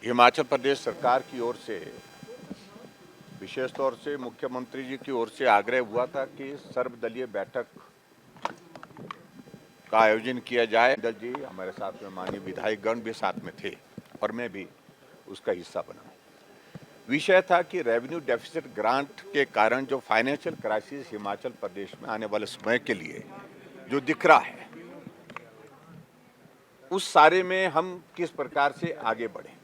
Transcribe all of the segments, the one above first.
हिमाचल प्रदेश सरकार की ओर से विशेष तौर से मुख्यमंत्री जी की ओर से आग्रह हुआ था कि सर्वदलीय बैठक का आयोजन किया जाए। जी हमारे साथ में माननीय विधायक गण भी साथ में थे और मैं भी उसका हिस्सा बना। विषय था कि रेवेन्यू डेफिसिट ग्रांट के कारण जो फाइनेंशियल क्राइसिस हिमाचल प्रदेश में आने वाले समय के लिए जो दिख रहा है, उस सारे में हम किस प्रकार से आगे बढ़े,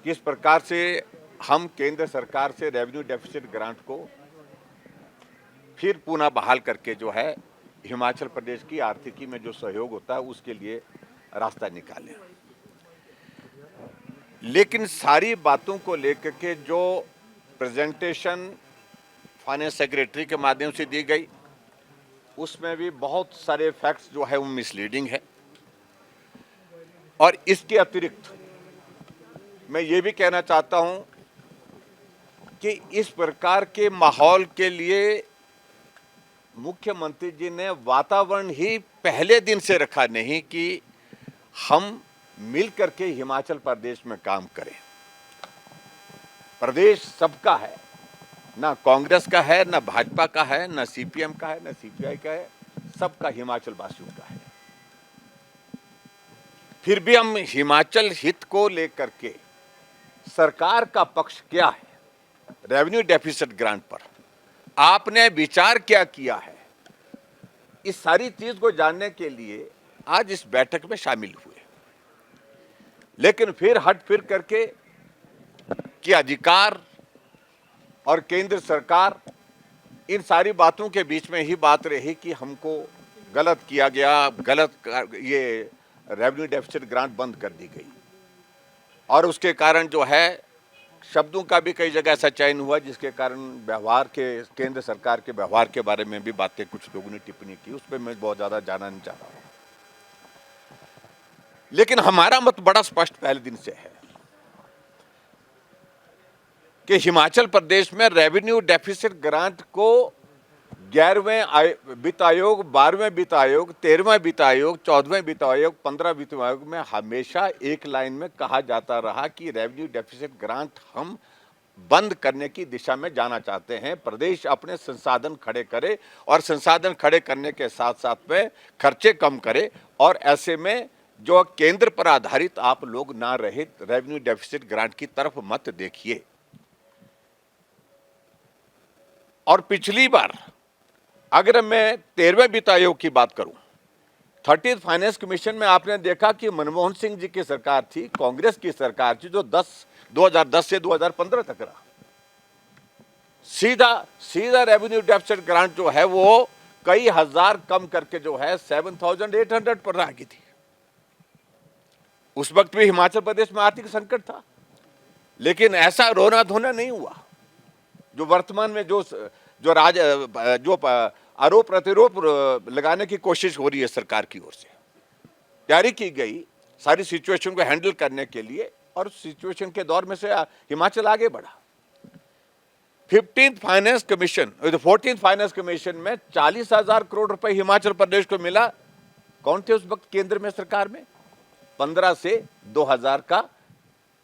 किस प्रकार से हम केंद्र सरकार से रेवेन्यू डेफिसिट ग्रांट को फिर पुनः बहाल करके जो है हिमाचल प्रदेश की आर्थिकी में जो सहयोग होता है उसके लिए रास्ता निकालें। लेकिन सारी बातों को लेकर के जो प्रेजेंटेशन फाइनेंस सेक्रेटरी के माध्यम से दी गई, उसमें भी बहुत सारे फैक्ट्स जो है वो मिसलीडिंग है। और इसके अतिरिक्त मैं ये भी कहना चाहता हूं कि इस प्रकार के माहौल के लिए मुख्यमंत्री जी ने वातावरण ही पहले दिन से रखा नहीं कि हम मिल करके हिमाचल प्रदेश में काम करें। प्रदेश सबका है, ना कांग्रेस का है, ना भाजपा का है, ना सीपीएम का है, ना सीपीआई का है, सबका हिमाचल वासियों का है। फिर भी हम हिमाचल हित को लेकर के सरकार का पक्ष क्या है रेवेन्यू डेफिसिट ग्रांट पर, आपने विचार क्या किया है, इस सारी चीज को जानने के लिए आज इस बैठक में शामिल हुए। लेकिन फिर हट फिर करके कि अधिकार और केंद्र सरकार, इन सारी बातों के बीच में ही बात रही कि हमको गलत किया गया, ये रेवेन्यू डेफिसिट ग्रांट बंद कर दी गई। और उसके कारण जो है शब्दों का भी कई जगह ऐसा चयन हुआ जिसके कारण व्यवहार के, केंद्र सरकार के व्यवहार के बारे में भी बातें कुछ लोगों ने टिप्पणी की, उस पर मैं बहुत ज्यादा जाना नहीं चाह रहा हूं। लेकिन हमारा मत बड़ा स्पष्ट पहले दिन से है कि हिमाचल प्रदेश में रेवेन्यू डेफिसिट ग्रांट को 11वें वित्त आयोग, 12वें वित्त आयोग, 13वें वित्त आयोग, 14वें वित्त आयोग, 15वें वित्त आयोग में हमेशा एक लाइन में कहा जाता रहा कि रेवेन्यू डेफिसिट ग्रांट हम बंद करने की दिशा में जाना चाहते हैं। प्रदेश अपने संसाधन खड़े करे और संसाधन खड़े करने के साथ साथ में खर्चे कम करे, और ऐसे में जो केंद्र पर आधारित आप लोग ना रहे रेवेन्यू डेफिसिट ग्रांट की तरफ मत देखिए। और पिछली बार अगर मैं 13वें वित्त आयोग की बात करूं, 30th फाइनेंस कमीशन में आपने देखा कि मनमोहन सिंह जी की सरकार थी, कांग्रेस की सरकार थी, जो 2010 से 2015 तक रहा। सीधा रेवेन्यू डेफिसिट ग्रांट जो है वो कई हजार कम करके जो है 7,800 पर रह गई थी। उस वक्त भी हिमाचल प्रदेश में आर्थिक संकट था, लेकिन ऐसा रोना धोना नहीं हुआ जो वर्तमान में जो आरोप प्रतिरोप लगाने की कोशिश हो रही है सरकार की ओर से। तैयारी की गई सारी सिचुएशन को हैंडल करने के लिए, और सिचुएशन के दौर में से हिमाचल आगे बढ़ा। 14th फाइनेंस कमीशन में 40,000 करोड़ रुपए हिमाचल प्रदेश को मिला। कौन थे उस वक्त केंद्र में सरकार में? 15 से 2000 का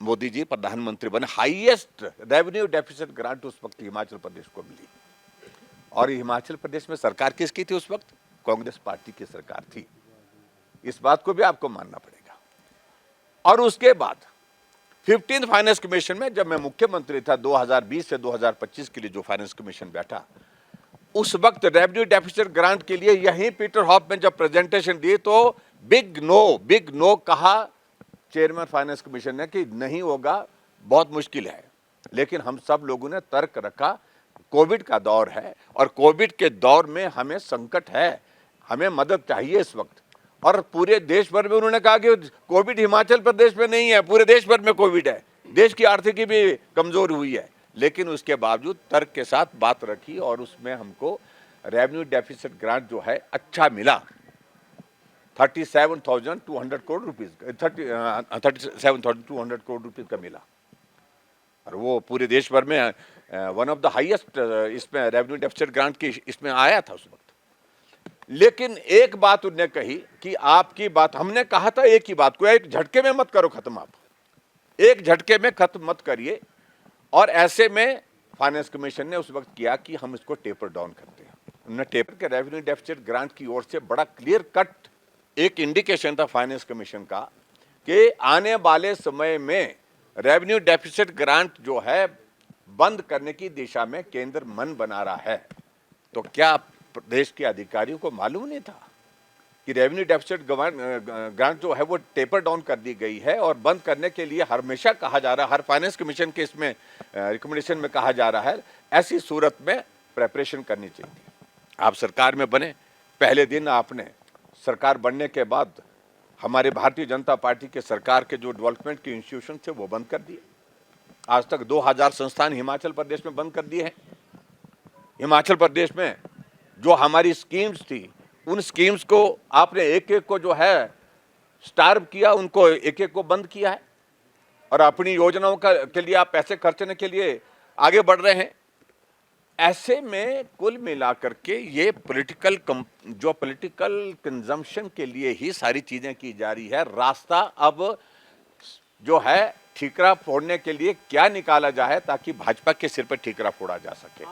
मोदी जी प्रधानमंत्री बने। हाईएस्ट रेवेन्यू डेफिसिट ग्रांट उस वक्त हिमाचल प्रदेश को मिली। और हिमाचल प्रदेश में सरकार किसकी थी उस वक्त? कांग्रेस पार्टी की सरकार थी। इस बात को भी आपको मानना पड़ेगा। और उसके बाद 15th फाइनेंस कमीशन में जब मैं मुख्यमंत्री था 2020 से 2025 के लिए जो फाइनेंस कमीशन बैठा, उस वक्त रेवेन्यू डेफिसिट ग्रांट के लिए यहीं पीटर हॉफ में जब प्रेजेंटेशन दी तो बिग नो कहा चेयरमैन फाइनेंस कमीशन ने कि नहीं होगा, बहुत मुश्किल है। लेकिन हम सब लोगों ने तर्क रखा, कोविड का दौर है और कोविड के दौर में हमें संकट है, हमें मदद चाहिए इस वक्त। और पूरे देश भर में उन्होंने कहा कि कोविड हिमाचल प्रदेश में नहीं है, पूरे देश भर में कोविड है, देश की आर्थिकी भी कमजोर हुई है। लेकिन उसके बावजूद तर्क के साथ बात रखी और उसमें हमको रेवेन्यू डेफिसिट ग्रांट जो है अच्छा मिला, 37,200 करोड़ रुपीज, 37,200 करोड़ रुपीज का मिला। और वो पूरे देश भर में वन ऑफ द हाईएस्ट इसमें रेवेन्यू डेफिसिट ग्रांट की इसमें आया था उस वक्त। लेकिन एक बात उन्होंने कही कि आपकी बात, हमने कहा था एक ही बात को एक झटके में मत करो खत्म आप, एक झटके में खत्म मत करिए। और ऐसे में फाइनेंस कमीशन ने उस वक्त किया कि हम इसको टेपर डाउन करते हैं। उन्होंने टेपर के रेवेन्यू डेफिसिट ग्रांट की ओर से बड़ा क्लियर कट एक इंडिकेशन था फाइनेंस कमीशन का कि आने वाले समय में रेवेन्यू डेफिसिट ग्रांट जो है बंद करने की दिशा में केंद्र मन बना रहा है। तो क्या प्रदेश के अधिकारियों को मालूम नहीं था कि रेवेन्यू डेफिसिट ग्रांट जो है वो टेपर डाउन कर दी गई है और बंद करने के लिए हमेशा कहा जा रहा है, हर फाइनेंस कमीशन के इसमें रिकमेंडेशन में कहा जा रहा है, ऐसी सूरत में प्रेपरेशन करनी चाहिए। आप सरकार में बने, पहले दिन आपने सरकार बनने के बाद हमारे भारतीय जनता पार्टी के सरकार के जो डेवलपमेंट के इंस्टीट्यूशन थे वो बंद कर दिए। आज तक 2000 संस्थान हिमाचल प्रदेश में बंद कर दिए हैं। हिमाचल प्रदेश में जो हमारी स्कीम्स थी, उन स्कीम्स को आपने एक एक को जो है स्टार्व किया, उनको एक एक को बंद किया है और अपनी योजनाओं के लिए आप पैसे खर्चने के लिए आगे बढ़ रहे हैं। ऐसे में कुल मिलाकर के ये पॉलिटिकल कंजम्पशन के लिए ही सारी चीजें की जा रही है। रास्ता अब जो है ठीकरा फोड़ने के लिए क्या निकाला जाए ताकि भाजपा के सिर पर ठीकरा फोड़ा जा सके।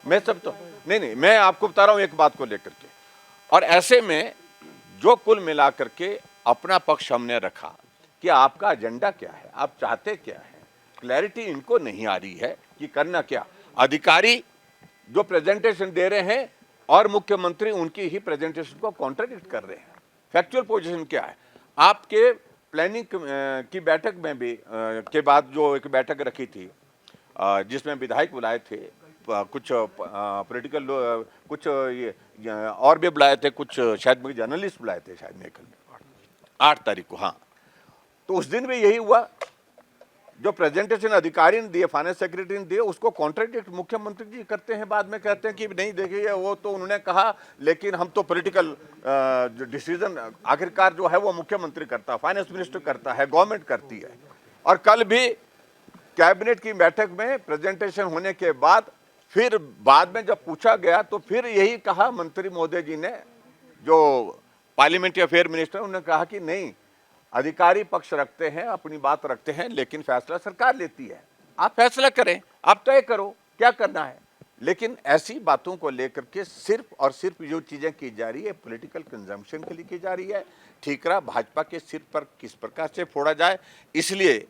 मैं सब तो नहीं, मैं आपको बता रहा हूं एक बात को लेकर के। और ऐसे में जो कुल मिलाकर के अपना पक्ष हमने रखा कि आपका एजेंडा क्या है, आप चाहते क्या है, क्लैरिटी इनको नहीं आ रही है कि करना क्या। अधिकारी जो प्रेजेंटेशन दे रहे हैं और मुख्यमंत्री उनकी ही प्रेजेंटेशन को कॉन्ट्राडिक्ट कर रहे हैं। फैक्चुअल पोजीशन क्या है? आपके प्लानिंग की बैठक में भी के बाद जो एक बैठक रखी थी जिसमें विधायक बुलाए थे, कुछ पॉलिटिकल कुछ ये और भी बुलाए थे, कुछ शायद जर्नलिस्ट बुलाए थे शायद मेरे ख्याल में 8 तारीख को। हाँ, तो उस दिन भी यही हुआ। जो प्रेजेंटेशन अधिकारी ने दिए, फाइनेंस सेक्रेटरी ने दिए, उसको कॉन्ट्राडिक्ट मुख्यमंत्री जी करते हैं। बाद में कहते हैं कि नहीं देखिए वो तो उन्होंने कहा, लेकिन हम तो पॉलिटिकल डिसीजन आखिरकार जो है वो मुख्यमंत्री करता है, फाइनेंस मिनिस्टर करता है, गवर्नमेंट करती है। और कल भी कैबिनेट की बैठक में प्रेजेंटेशन होने के बाद फिर बाद में जब पूछा गया तो फिर यही कहा मंत्री महोदय जी ने, जो पार्लियामेंट्री अफेयर मिनिस्टर, उन्होंने कहा कि नहीं, अधिकारी पक्ष रखते हैं, अपनी बात रखते हैं, लेकिन फैसला सरकार लेती है। आप फैसला करें, आप तय करो क्या करना है। लेकिन ऐसी बातों को लेकर के सिर्फ और सिर्फ जो चीजें की जा रही है पॉलिटिकल कंजम्पशन के लिए की जा रही है। ठीकरा भाजपा के सिर पर किस प्रकार से फोड़ा जाए, इसलिए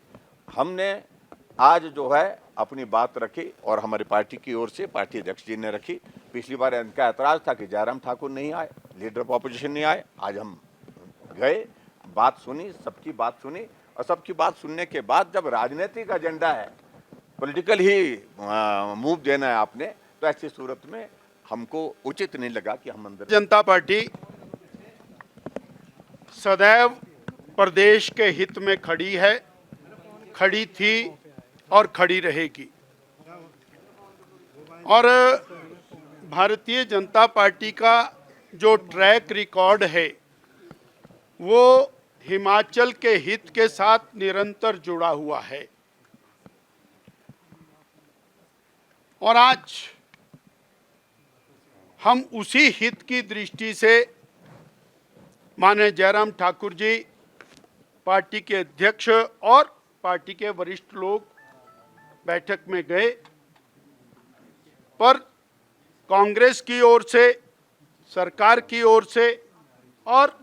हमने आज जो है अपनी बात रखी और हमारी पार्टी की ओर से पार्टी अध्यक्ष जी ने रखी। पिछली बार इनका ऐतराज था कि जयराम ठाकुर नहीं आए, लीडर ऑफ ऑपोजिशन नहीं आए। आज हम गए, बात सुनी, सबकी बात सुनी, और सबकी बात सुनने के बाद जब राजनीतिक एजेंडा है, पॉलिटिकल ही मूव देना है आपने, तो ऐसी सूरत में हमको उचित नहीं लगा कि हम अंदर। जनता पार्टी सदैव प्रदेश के हित में खड़ी है, खड़ी थी और खड़ी रहेगी। और भारतीय जनता पार्टी का जो ट्रैक रिकॉर्ड है वो हिमाचल के हित के साथ निरंतर जुड़ा हुआ है। और आज हम उसी हित की दृष्टि से माननीय जयराम ठाकुर जी, पार्टी के अध्यक्ष और पार्टी के वरिष्ठ लोग बैठक में गए, पर कांग्रेस की ओर से, सरकार की ओर से और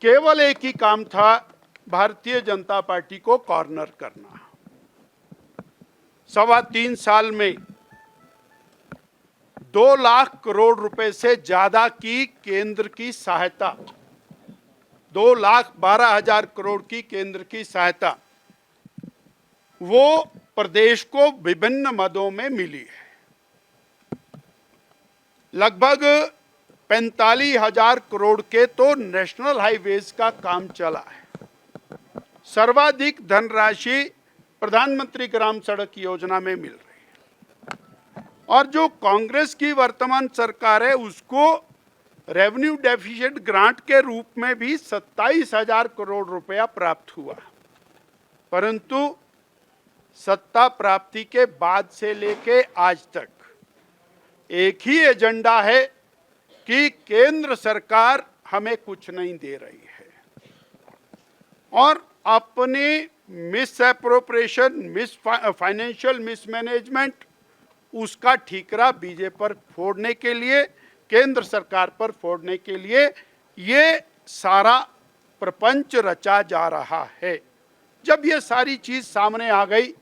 केवल एक ही काम था, भारतीय जनता पार्टी को कॉर्नर करना। 3.25 साल में 2 लाख करोड़ रुपए से ज्यादा की केंद्र की सहायता, 2,12,000 करोड़ की केंद्र की सहायता वो प्रदेश को विभिन्न मदों में मिली है। लगभग 45,000 करोड़ के तो नेशनल हाईवेज का काम चला है। सर्वाधिक धनराशि प्रधानमंत्री ग्राम सड़क योजना में मिल रही है। और जो कांग्रेस की वर्तमान सरकार है उसको रेवेन्यू डेफिसिट ग्रांट के रूप में भी 27,000 करोड़ रुपया प्राप्त हुआ। परंतु सत्ता प्राप्ति के बाद से लेके आज तक एक ही एजेंडा है कि केंद्र सरकार हमें कुछ नहीं दे रही है। और अपने मिस एप्रोप्रिएशन, फाइनेंशियल मिसमैनेजमेंट, उसका ठीकरा बीजेपी पर फोड़ने के लिए, केंद्र सरकार पर फोड़ने के लिए ये सारा प्रपंच रचा जा रहा है। जब ये सारी चीज सामने आ गई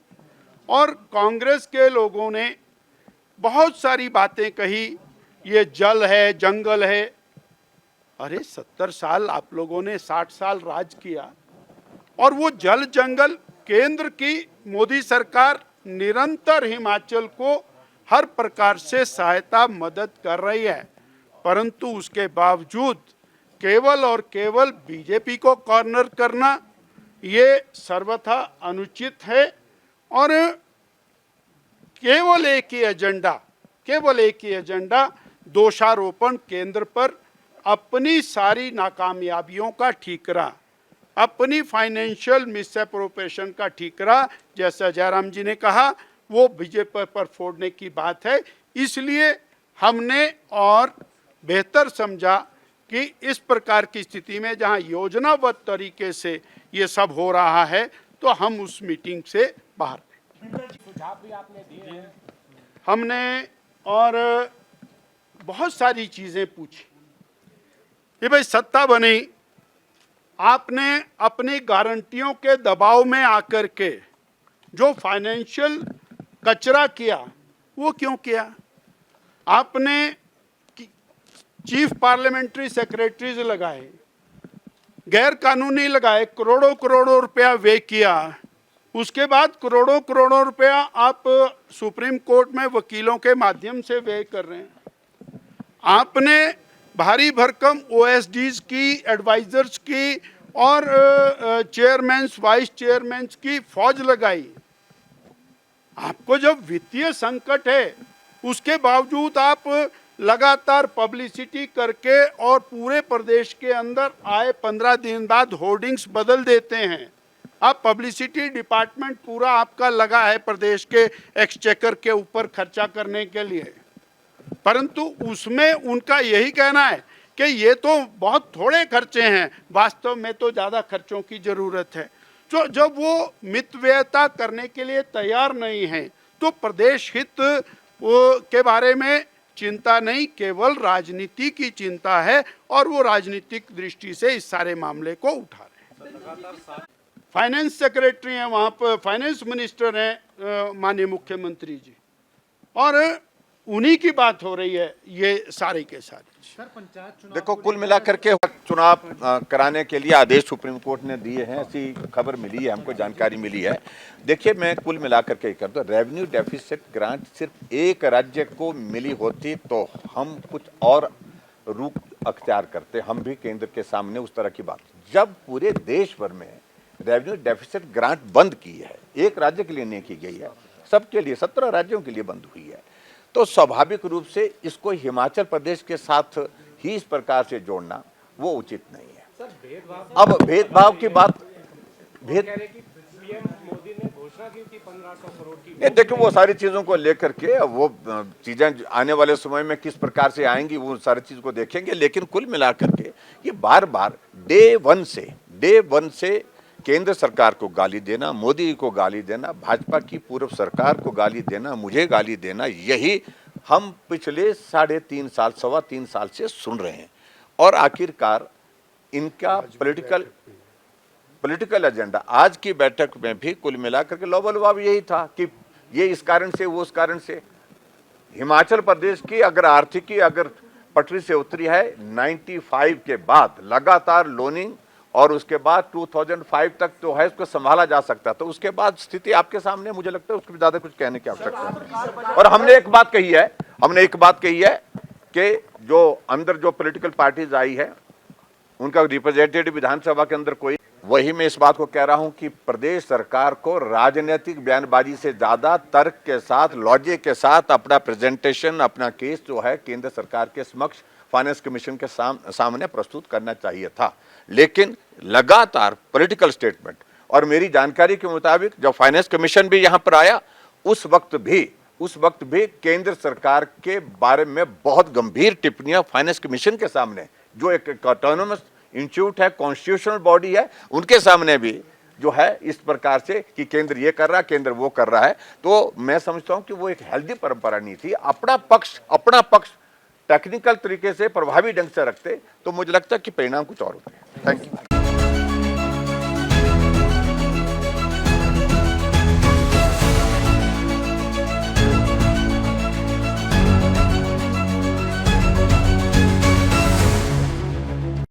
और कांग्रेस के लोगों ने बहुत सारी बातें कही, ये जल है, जंगल है। अरे 70 साल आप लोगों ने, 60 साल राज किया, और वो जल जंगल, केंद्र की मोदी सरकार निरंतर हिमाचल को हर प्रकार से सहायता मदद कर रही है, परंतु उसके बावजूद केवल और केवल बीजेपी को कॉर्नर करना ये सर्वथा अनुचित है। और केवल एक ही एजेंडा दोषारोपण, केंद्र पर अपनी सारी नाकामयाबियों का ठीकरा, अपनी फाइनेंशियल मिसएप्रोप्रिएशन का ठीकरा, जैसा जयराम जी ने कहा, वो बीजेपी पर फोड़ने की बात है। इसलिए हमने और बेहतर समझा कि इस प्रकार की स्थिति में जहां योजनाबद्ध तरीके से ये सब हो रहा है, तो हम उस मीटिंग से बाहर सुझाव भी आपने दिए हैं। हमने और बहुत सारी चीजें पूछी कि भाई सत्ता बनी, आपने अपनी गारंटियों के दबाव में आकर के जो फाइनेंशियल कचरा किया वो क्यों किया? आपने चीफ पार्लियामेंट्री सेक्रेटरीज लगाए, गैर कानूनी लगाए, करोड़ों करोड़ों रुपया व्यय किया, उसके बाद करोड़ों करोड़ों रुपया आप सुप्रीम कोर्ट में वकीलों के माध्यम से व्यय कर रहे हैं। आपने भारी भरकम ओएसडीज की, एडवाइजर्स की और चेयरमैन्स, वाइस चेयरमैन्स की फौज लगाई। आपको जब वित्तीय संकट है, उसके बावजूद आप लगातार पब्लिसिटी करके और पूरे प्रदेश के अंदर आए 15 दिन बाद होर्डिंग्स बदल देते हैं। आप पब्लिसिटी डिपार्टमेंट पूरा आपका लगा है प्रदेश के एक्सचेकर के ऊपर खर्चा करने के लिए, परंतु उसमें उनका यही कहना है कि ये तो बहुत थोड़े खर्चे हैं, वास्तव में तो ज़्यादा खर्चों की ज़रूरत है। तो जब वो मितव्ययता करने के लिए तैयार नहीं है, तो प्रदेश हित के बारे में चिंता नहीं, केवल राजनीति की चिंता है, और वो राजनीतिक दृष्टि से इस सारे मामले को उठा रहे हैं। फाइनेंस सेक्रेटरी हैं वहाँ पर, फाइनेंस मिनिस्टर हैं माननीय मुख्यमंत्री जी, और उन्हीं की बात हो रही है ये सारे के सारे। देखो, कुल मिलाकर के चुनाव कराने के लिए आदेश सुप्रीम कोर्ट ने दिए हैं, ऐसी खबर मिली है, हमको जानकारी मिली है। देखिए, मैं कुल मिलाकर के कर दूं, रेवेन्यू डेफिसिट ग्रांट सिर्फ एक राज्य को मिली होती तो हम कुछ और रुख अख्तियार करते, हम भी केंद्र के सामने उस तरह की बात। जब पूरे देश भर में रेवेन्यू डेफिसिट ग्रांट बंद की है, एक राज्य के लिए नहीं की गई है, सबके लिए 17 राज्यों के लिए बंद हुई है, तो स्वाभाविक रूप से इसको हिमाचल प्रदेश के साथ ही इस प्रकार से जोड़ना वो उचित नहीं है। अब भेदभाव की बात, पीएम मोदी ने घोषणा की थी 1500 करोड़ की। देखो, वो सारी चीजों को लेकर के वो चीजें आने वाले समय में किस प्रकार से आएंगी, वो सारी चीज को देखेंगे। लेकिन कुल मिलाकर के ये बार बार डे वन से केंद्र सरकार को गाली देना, मोदी को गाली देना, भाजपा की पूर्व सरकार को गाली देना, मुझे गाली देना, यही हम पिछले 3.5 साल, 3.25 साल से सुन रहे हैं। और आखिरकार इनका पॉलिटिकल एजेंडा आज की बैठक में भी कुल मिलाकर के लौबलवाब यही था कि ये इस कारण से, वो उस कारण से। हिमाचल प्रदेश की अगर आर्थिकी अगर पटरी से उतरी है 95 के बाद, लगातार लोनिंग, और उसके बाद 2005 तक तो है उसको संभाला जा सकता, तो उसके बाद स्थिति आपके सामने, मुझे लगता है उसके ज्यादा कुछ कहने की आवश्यकता नहीं। और हमने एक बात कही है कि जो अंदर जो पॉलिटिकल पार्टीज आई है उनका रिप्रेजेंटेटिव विधानसभा के अंदर कोई, वही मैं इस बात को कह रहा हूं कि प्रदेश सरकार को राजनीतिक बयानबाजी से ज्यादा तर्क के साथ, लॉजिक के साथ अपना प्रेजेंटेशन, अपना केस जो है केंद्र सरकार के समक्ष फाइनेंस कमीशन के सामने प्रस्तुत करना चाहिए था। लेकिन लगातार पॉलिटिकल स्टेटमेंट, और मेरी जानकारी के मुताबिक जब फाइनेंस कमीशन भी यहां पर आया, उस वक्त भी केंद्र सरकार के बारे में बहुत गंभीर टिप्पणियां फाइनेंस कमीशन के सामने, जो एक ऑटोनोमस इंस्टीट्यूट है, कॉन्स्टिट्यूशनल बॉडी है, उनके सामने भी जो है इस प्रकार से कि केंद्र ये कर रहा है, केंद्र वो कर रहा है, तो मैं समझता हूं कि वो एक हेल्दी परंपरा नहीं थी। अपना पक्ष टेक्निकल तरीके से प्रभावी ढंग से रखते तो मुझे लगता है कि परिणाम कुछ और होते। Thank you.